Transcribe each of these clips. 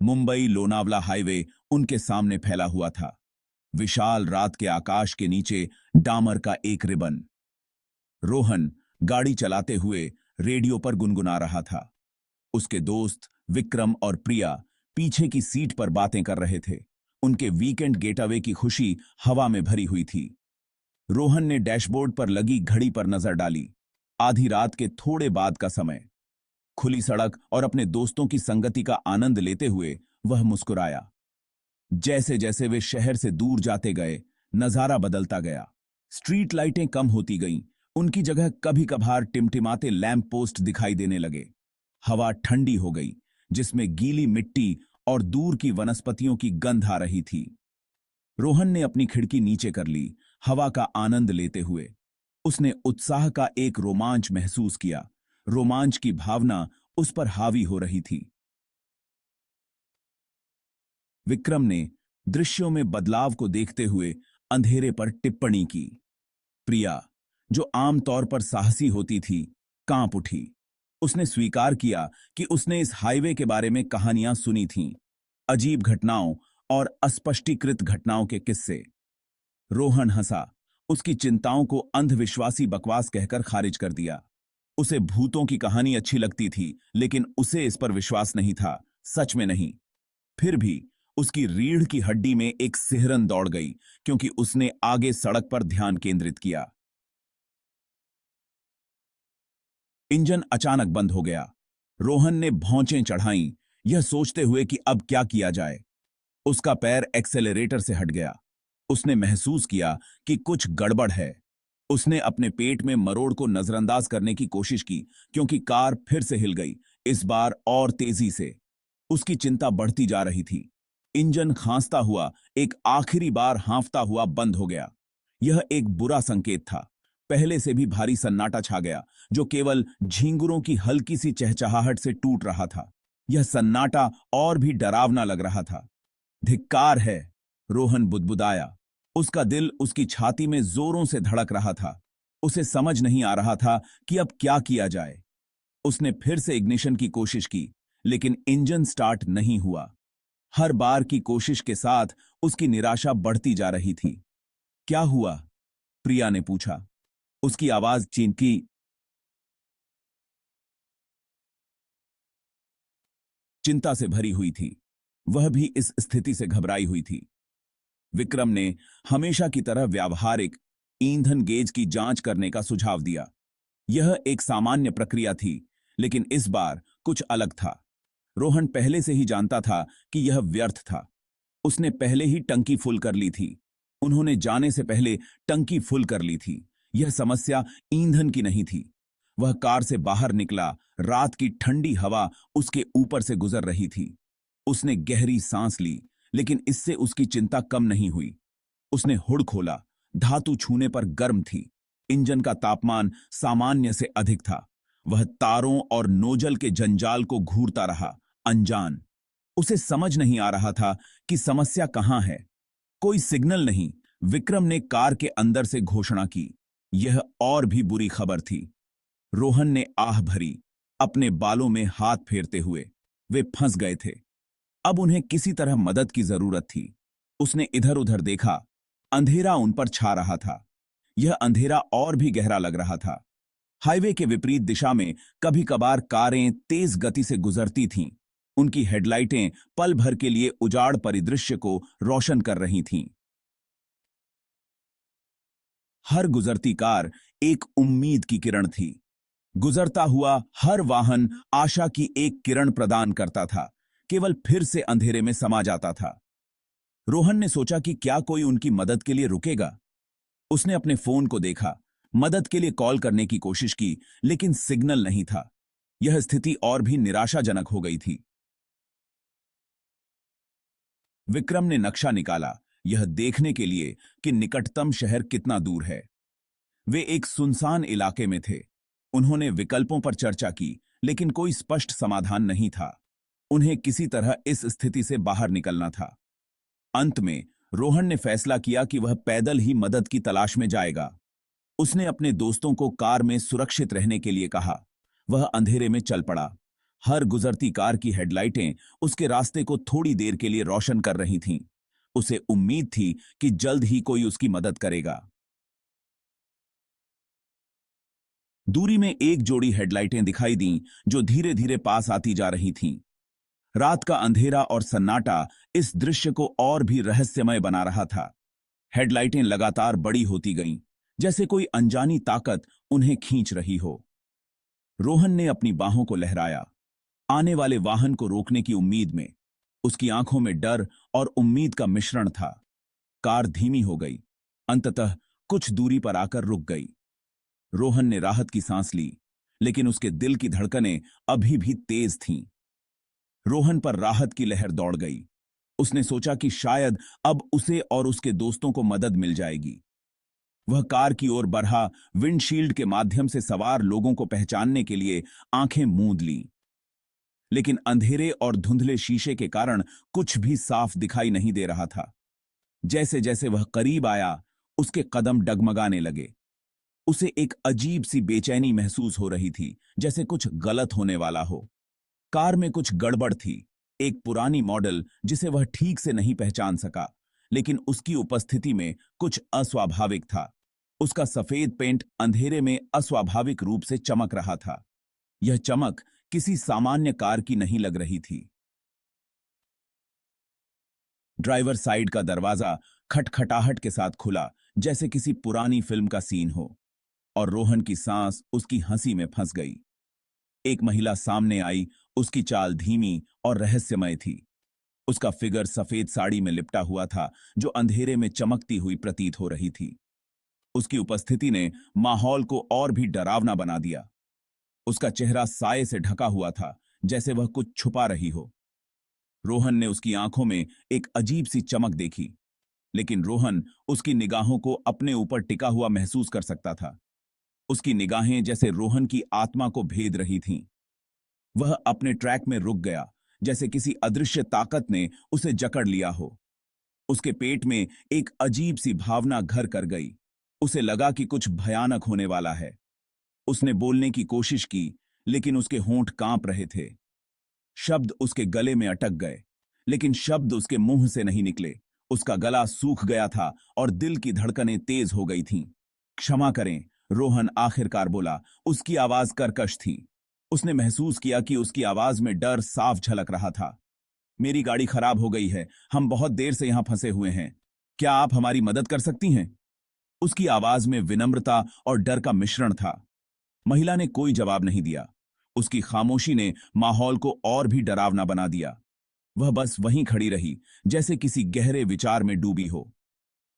Mumbai Lonavala highway उनके सामने फैला हुआ था। विशाल रात के आकाश के नीचे डामर का एक रिबन। रोहन गाड़ी चलाते हुए रेडियो पर गुनगुना रहा था। उसके दोस्त विक्रम और प्रिया पीछे की सीट पर बातें कर रहे थे। उनके वीकेंड गेटअवे की खुशी हवा में भरी हुई थी। रोहन ने डैशबोर्ड पर लगी घड़ी पर नजर डाली। आधी रात के थोड़े बाद का समय। खुली सड़क और अपने दोस्तों की संगति का आनंद लेते हुए वह मुस्कुराया। जैसे जैसे वे शहर से दूर जाते गए, नजारा बदलता गया। स्ट्रीट लाइटें कम होती गईं, उनकी जगह कभी कभार टिमटिमाते लैंप पोस्ट दिखाई देने लगे। हवा ठंडी हो गई, जिसमें गीली मिट्टी और दूर की वनस्पतियों की गंध आ रही थी। रोहन ने अपनी खिड़की नीचे कर ली, हवा का आनंद लेते हुए। उसने उत्साह का एक रोमांच महसूस किया। रोमांच की भावना उस पर हावी हो रही थी। विक्रम ने दृश्यों में बदलाव को देखते हुए अंधेरे पर टिप्पणी की। प्रिया, जो आमतौर पर साहसी होती थी, कांप उठी। उसने स्वीकार किया कि उसने इस हाईवे के बारे में कहानियां सुनी थीं, अजीब घटनाओं और अस्पष्टीकृत घटनाओं के किस्से। रोहन हंसा, उसकी चिंताओं को अंधविश्वासी बकवास कहकर खारिज कर दिया। उसे भूतों की कहानी अच्छी लगती थी, लेकिन उसे इस पर विश्वास नहीं था, सच में नहीं। फिर भी उसकी रीढ़ की हड्डी में एक सिहरन दौड़ गई, क्योंकि उसने आगे सड़क पर ध्यान केंद्रित किया। इंजन अचानक बंद हो गया। रोहन ने भौंचें चढ़ाईं, यह सोचते हुए कि अब क्या किया जाए। उसका पैर एक्सेलरेटर से हट गया। उसने महसूस किया कि कुछ गड़बड़ है। उसने अपने पेट में मरोड़ को नजरअंदाज करने की कोशिश की, क्योंकि कार फिर से हिल गई, इस बार और तेजी से। उसकी चिंता बढ़ती जा रही थी। इंजन खांसता हुआ एक आखिरी बार हांफता हुआ बंद हो गया। यह एक बुरा संकेत था। पहले से भी भारी सन्नाटा छा गया, जो केवल झींगुरों की हल्की सी चहचहाहट से टूट रहा था। यह सन्नाटा और भी डरावना लग रहा था। धिक्कार है, रोहन बुदबुदाया। उसका दिल उसकी छाती में जोरों से धड़क रहा था। उसे समझ नहीं आ रहा था कि अब क्या किया जाए। उसने फिर से इग्निशन की कोशिश की, लेकिन इंजन स्टार्ट नहीं हुआ। हर बार की कोशिश के साथ उसकी निराशा बढ़ती जा रही थी। क्या हुआ? प्रिया ने पूछा। उसकी आवाज चींकी, चिंता से भरी हुई थी। वह भी इस स्थिति से घबराई हुई थी। विक्रम ने हमेशा की तरह व्यावहारिक ईंधन गेज की जांच करने का सुझाव दिया। यह एक सामान्य प्रक्रिया थी, लेकिन इस बार कुछ अलग था। रोहन पहले से ही जानता था कि यह व्यर्थ था। उसने पहले ही टंकी फुल कर ली थी। उन्होंने जाने से पहले टंकी फुल कर ली थी। यह समस्या ईंधन की नहीं थी। वह कार से बाहर निकला। रात की ठंडी हवा उसके ऊपर से गुजर रही थी। उसने गहरी सांस ली, लेकिन इससे उसकी चिंता कम नहीं हुई। उसने हुड खोला। धातु छूने पर गर्म थी। इंजन का तापमान सामान्य से अधिक था। वह तारों और नोजल के जंजाल को घूरता रहा, अनजान। उसे समझ नहीं आ रहा था कि समस्या कहां है। कोई सिग्नल नहीं। विक्रम ने कार के अंदर से घोषणा की। यह और भी बुरी खबर थी। रोहन ने आह भरी, अपने बालों में हाथ फेरते हुए। वे फंस गए थे। अब उन्हें किसी तरह मदद की जरूरत थी। उसने इधर उधर देखा। अंधेरा उन पर छा रहा था। यह अंधेरा और भी गहरा लग रहा था। हाईवे के विपरीत दिशा में कभी कभार कारें तेज गति से गुजरती थीं। उनकी हेडलाइटें पल भर के लिए उजाड़ परिदृश्य को रोशन कर रही थीं। हर गुजरती कार एक उम्मीद की किरण थी। गुजरता हुआ हर वाहन आशा की एक किरण प्रदान करता था, केवल फिर से अंधेरे में समा जाता था। रोहन ने सोचा कि क्या कोई उनकी मदद के लिए रुकेगा। उसने अपने फोन को देखा, मदद के लिए कॉल करने की कोशिश की, लेकिन सिग्नल नहीं था। यह स्थिति और भी निराशाजनक हो गई थी। विक्रम ने नक्शा निकाला, यह देखने के लिए कि निकटतम शहर कितना दूर है। वे एक सुनसान इलाके में थे। उन्होंने विकल्पों पर चर्चा की, लेकिन कोई स्पष्ट समाधान नहीं था। उन्हें किसी तरह इस स्थिति से बाहर निकलना था। अंत में रोहन ने फैसला किया कि वह पैदल ही मदद की तलाश में जाएगा। उसने अपने दोस्तों को कार में सुरक्षित रहने के लिए कहा। वह अंधेरे में चल पड़ा। हर गुजरती कार की हेडलाइटें उसके रास्ते को थोड़ी देर के लिए रोशन कर रही थीं। उसे उम्मीद थी कि जल्द ही कोई उसकी मदद करेगा। दूरी में एक जोड़ी हेडलाइटें दिखाई दीं जो धीरे धीरे पास आती जा रही थीं। रात का अंधेरा और सन्नाटा इस दृश्य को और भी रहस्यमय बना रहा था। हेडलाइटें लगातार बड़ी होती गईं, जैसे कोई अनजानी ताकत उन्हें खींच रही हो। रोहन ने अपनी बाहों को लहराया, आने वाले वाहन को रोकने की उम्मीद में। उसकी आंखों में डर और उम्मीद का मिश्रण था। कार धीमी हो गई, अंततः कुछ दूरी पर आकर रुक गई। रोहन ने राहत की सांस ली, लेकिन उसके दिल की धड़कनें अभी भी तेज थीं। रोहन पर राहत की लहर दौड़ गई। उसने सोचा कि शायद अब उसे और उसके दोस्तों को मदद मिल जाएगी। वह कार की ओर बढ़ा, विंडशील्ड के माध्यम से सवार लोगों को पहचानने के लिए आंखें मूंद लीं। लेकिन अंधेरे और धुंधले शीशे के कारण कुछ भी साफ दिखाई नहीं दे रहा था। जैसे जैसे वह करीब आया, उसके कदम डगमगाने लगे। उसे एक अजीब सी बेचैनी महसूस हो रही थी, जैसे कुछ गलत होने वाला हो। कार में कुछ गड़बड़ थी। एक पुरानी मॉडल जिसे वह ठीक से नहीं पहचान सका, लेकिन उसकी उपस्थिति में कुछ अस्वाभाविक था। उसका सफेद पेंट अंधेरे में अस्वाभाविक रूप से चमक रहा था। यह चमक किसी सामान्य कार की नहीं लग रही थी। ड्राइवर साइड का दरवाजा खटखटाहट के साथ खुला, जैसे किसी पुरानी फिल्म का सीन हो, और रोहन की सांस उसकी हंसी में फंस गई। एक महिला सामने आई। उसकी चाल धीमी और रहस्यमय थी। उसका फिगर सफेद साड़ी में लिपटा हुआ था, जो अंधेरे में चमकती हुई प्रतीत हो रही थी। उसकी उपस्थिति ने माहौल को और भी डरावना बना दिया। उसका चेहरा साये से ढका हुआ था, जैसे वह कुछ छुपा रही हो। रोहन ने उसकी आंखों में एक अजीब सी चमक देखी, लेकिन रोहन उसकी निगाहों को अपने ऊपर टिका हुआ महसूस कर सकता था। उसकी निगाहें जैसे रोहन की आत्मा को भेद रही थीं। वह अपने ट्रैक में रुक गया, जैसे किसी अदृश्य ताकत ने उसे जकड़ लिया हो। उसके पेट में एक अजीब सी भावना घर कर गई। उसे लगा कि कुछ भयानक होने वाला है। उसने बोलने की कोशिश की, लेकिन उसके होंठ कांप रहे थे। शब्द उसके गले में अटक गए, लेकिन शब्द उसके मुंह से नहीं निकले। उसका गला सूख गया था और दिल की धड़कनें तेज हो गई थीं। क्षमा करें, रोहन आखिरकार बोला। उसकी आवाज कर्कश थी। उसने महसूस किया कि उसकी आवाज में डर साफ झलक रहा था। मेरी गाड़ी खराब हो गई है। हम बहुत देर से यहां फंसे हुए हैं। क्या आप हमारी मदद कर सकती हैं? उसकी आवाज में विनम्रता और डर का मिश्रण था। महिला ने कोई जवाब नहीं दिया। उसकी खामोशी ने माहौल को और भी डरावना बना दिया। वह बस वहीं खड़ी रही, जैसे किसी गहरे विचार में डूबी हो।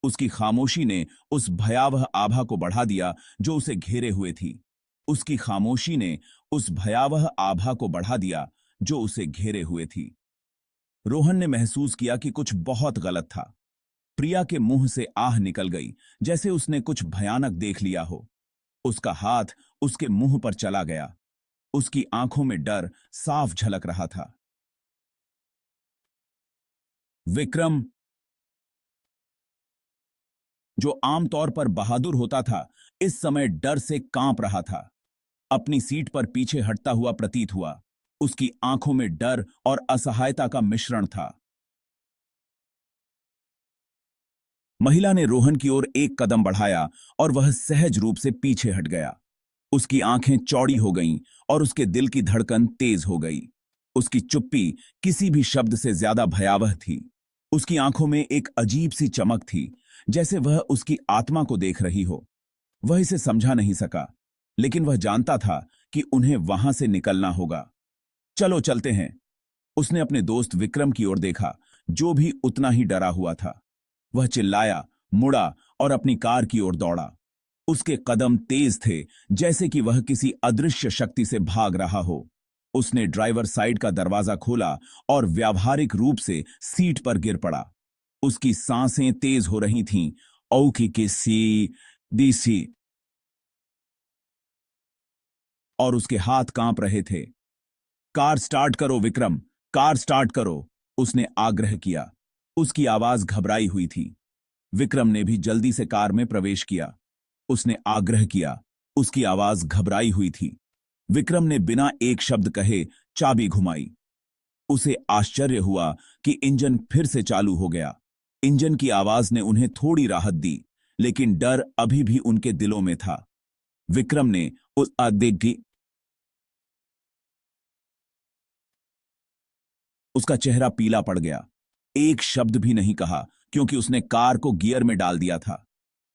उसकी खामोशी ने उस भयावह आभा को बढ़ा दिया जो उसे घेरे हुए थी। उसकी खामोशी ने उस भयावह आभा को बढ़ा दिया जो उसे घेरे हुए थी। रोहन ने महसूस किया कि कुछ बहुत गलत था। प्रिया के मुंह से आह निकल गई, जैसे उसने कुछ भयानक देख लिया हो। उसका हाथ उसके मुंह पर चला गया। उसकी आंखों में डर साफ झलक रहा था। विक्रम, जो आमतौर पर बहादुर होता था, इस समय डर से कांप रहा था। अपनी सीट पर पीछे हटता हुआ प्रतीत हुआ। उसकी आंखों में डर और असहायता का मिश्रण था। महिला ने रोहन की ओर एक कदम बढ़ाया और वह सहज रूप से पीछे हट गया। उसकी आंखें चौड़ी हो गईं और उसके दिल की धड़कन तेज हो गई। उसकी चुप्पी किसी भी शब्द से ज्यादा भयावह थी। उसकी आंखों में एक अजीब सी चमक थी, जैसे वह उसकी आत्मा को देख रही हो। वह इसे समझा नहीं सका, लेकिन वह जानता था कि उन्हें वहां से निकलना होगा। चलो चलते हैं। उसने अपने दोस्त विक्रम की ओर देखा, जो भी उतना ही डरा हुआ था। वह चिल्लाया, मुड़ा और अपनी कार की ओर दौड़ा। उसके कदम तेज थे, जैसे कि वह किसी अदृश्य शक्ति से भाग रहा हो। उसने ड्राइवर साइड का दरवाजा खोला और व्यावहारिक रूप से सीट पर गिर पड़ा। उसकी सांसें तेज हो रही थीं, औखी की सी दी सी, और उसके हाथ कांप रहे थे। कार स्टार्ट करो विक्रम, कार स्टार्ट करो, उसने आग्रह किया। उसकी आवाज घबराई हुई थी। विक्रम ने भी जल्दी से कार में प्रवेश किया। उसने आग्रह किया। उसकी आवाज घबराई हुई थी। विक्रम ने बिना एक शब्द कहे चाबी घुमाई। उसे आश्चर्य हुआ कि इंजन फिर से चालू हो गया। इंजन की आवाज ने उन्हें थोड़ी राहत दी, लेकिन डर अभी भी उनके दिलों में था। विक्रम ने उस आदेश की उसका चेहरा पीला पड़ गया। एक शब्द भी नहीं कहा, क्योंकि उसने कार को गियर में डाल दिया था।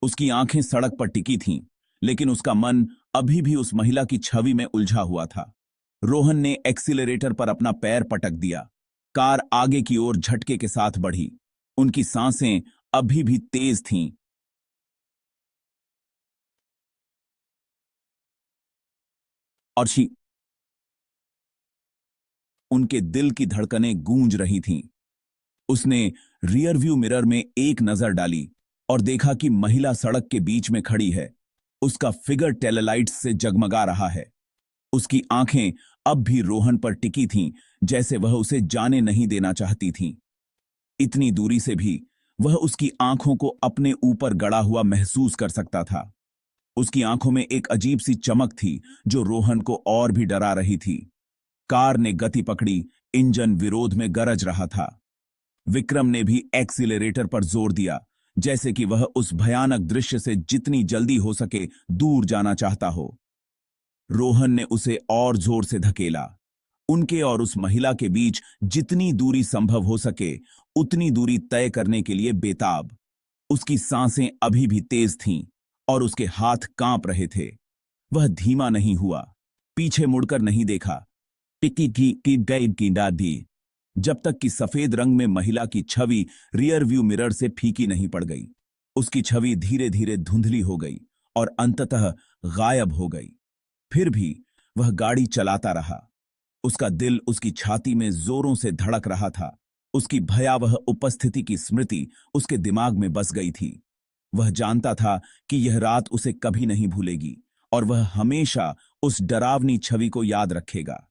उसकी आंखें सड़क पर टिकी थीं, लेकिन उसका मन अभी भी उस महिला की छवि में उलझा हुआ था। रोहन ने एक्सीलरेटर पर अपना पैर पटक दिया। कार आगे की ओर झटके के साथ बढ़ी। उनकी सांसें अभी भी तेज थीं। और उनके दिल की धड़कनें गूंज रही थीं। उसने रियरव्यू मिरर में एक नजर डाली और देखा कि महिला सड़क के बीच में खड़ी है। उसका फिगर टेललाइट्स से जगमगा रहा है। उसकी आंखें अब भी रोहन पर टिकी थीं, जैसे वह उसे जाने नहीं देना चाहती थीं। इतनी दूरी से भी वह उसकी आंखों को अपने ऊपर गड़ा हुआ महसूस कर सकता था। उसकी आंखों में एक अजीब सी चमक थी, जो रोहन को और भी डरा रही थी। कार ने गति पकड़ी। इंजन विरोध में गरज रहा था। विक्रम ने भी एक्सीलरेटर पर जोर दिया, जैसे कि वह उस भयानक दृश्य से जितनी जल्दी हो सके दूर जाना चाहता हो। रोहन ने उसे और जोर से धकेला। उनके और उस महिला के बीच जितनी दूरी संभव हो सके उतनी दूरी तय करने के लिए बेताब। उसकी सांसें अभी भी तेज थीं और उसके हाथ कांप रहे थे। वह धीमा नहीं हुआ, पीछे मुड़कर नहीं देखा। टिकी की गई की दादी, जब तक कि सफेद रंग में महिला की छवि रियर व्यू मिरर से फीकी नहीं पड़ गई। उसकी छवि धीरे धीरे धुंधली हो गई और अंततः गायब हो गई। फिर भी वह गाड़ी चलाता रहा। उसका दिल उसकी छाती में जोरों से धड़क रहा था। उसकी भयावह उपस्थिति की स्मृति उसके दिमाग में बस गई थी। वह जानता था कि यह रात उसे कभी नहीं भूलेगी और वह हमेशा उस डरावनी छवि को याद रखेगा।